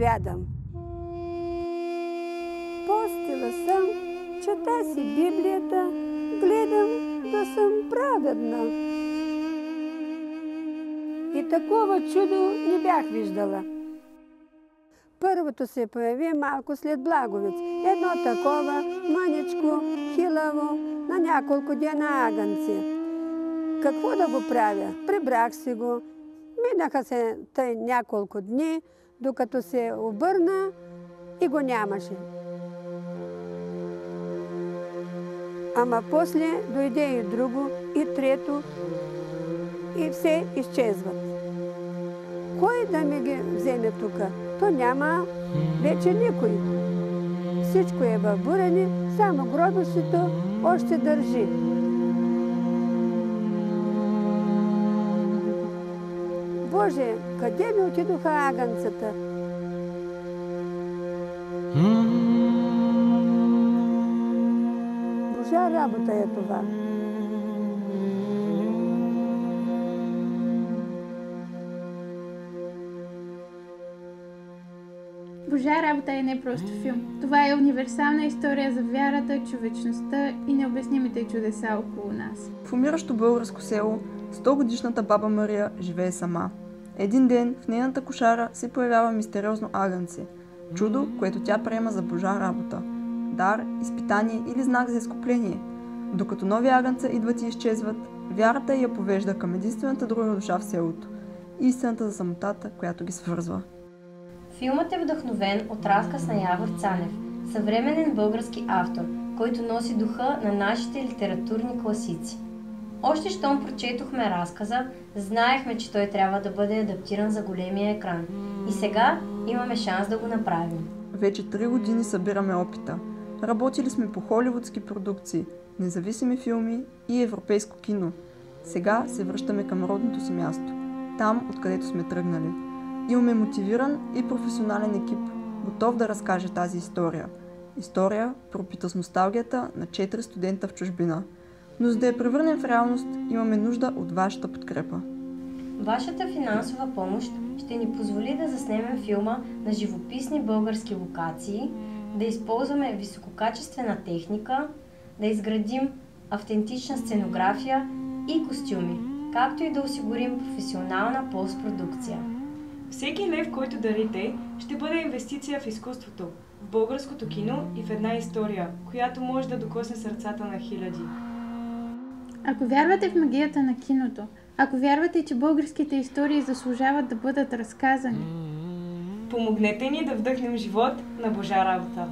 изповядам. Постила съм, чета си Библията, гледам да съм праведна. И такова чудо не бях виждала. Първото се появи малко след Благовиц. Едно такова, мъничко, хилаво, на няколко дена агънце. Какво да го правя? Прибрах си го. Минаха се тъй няколко дни, докато се обърна и го нямаше. Ама после дойде и друго, и трето, и все изчезват. Кой да ми ги вземе тука? То няма вече никой. Всичко е във бурене, само гробището още държи. Боже, къде ми отидоха агънцата? Божа работа е това. Божа работа е не просто филм. Това е универсална история за вярата, човечността и необяснимите чудеса около нас. В умиращо българско село 100-годишната баба Мария живее сама. Един ден в нейната кошара се появява мистериозно агънце. Чудо, което тя приема за Божа работа. Дар, изпитание или знак за изкупление. Докато нови агънца идват и изчезват, вярата я повежда към единствената друга душа в селото. Истината за самотата, която ги свързва. Филмът е вдъхновен от разказ на Явор Цанев, съвременен български автор, който носи духа на нашите литературни класици. Още щом прочетохме разказа, знаехме, че той трябва да бъде адаптиран за големия екран. И сега имаме шанс да го направим. Вече 3 години събираме опита. Работили сме по холивудски продукции, независими филми и европейско кино. Сега се връщаме към родното си място, там, откъдето сме тръгнали. Имаме мотивиран и професионален екип, готов да разкаже тази история. История, пропита с носталгията на 4 студента в чужбина. Но за да я превърнем в реалност, имаме нужда от вашата подкрепа. Вашата финансова помощ ще ни позволи да заснемем филма на живописни български локации, да използваме висококачествена техника, да изградим автентична сценография и костюми, както и да осигурим професионална постпродукция. Всеки лев, който дарите, ще бъде инвестиция в изкуството, в българското кино и в една история, която може да докосне сърцата на хиляди. Ако вярвате в магията на киното, ако вярвате, че българските истории заслужават да бъдат разказани, Помогнете ни да вдъхнем живот на Божа работа.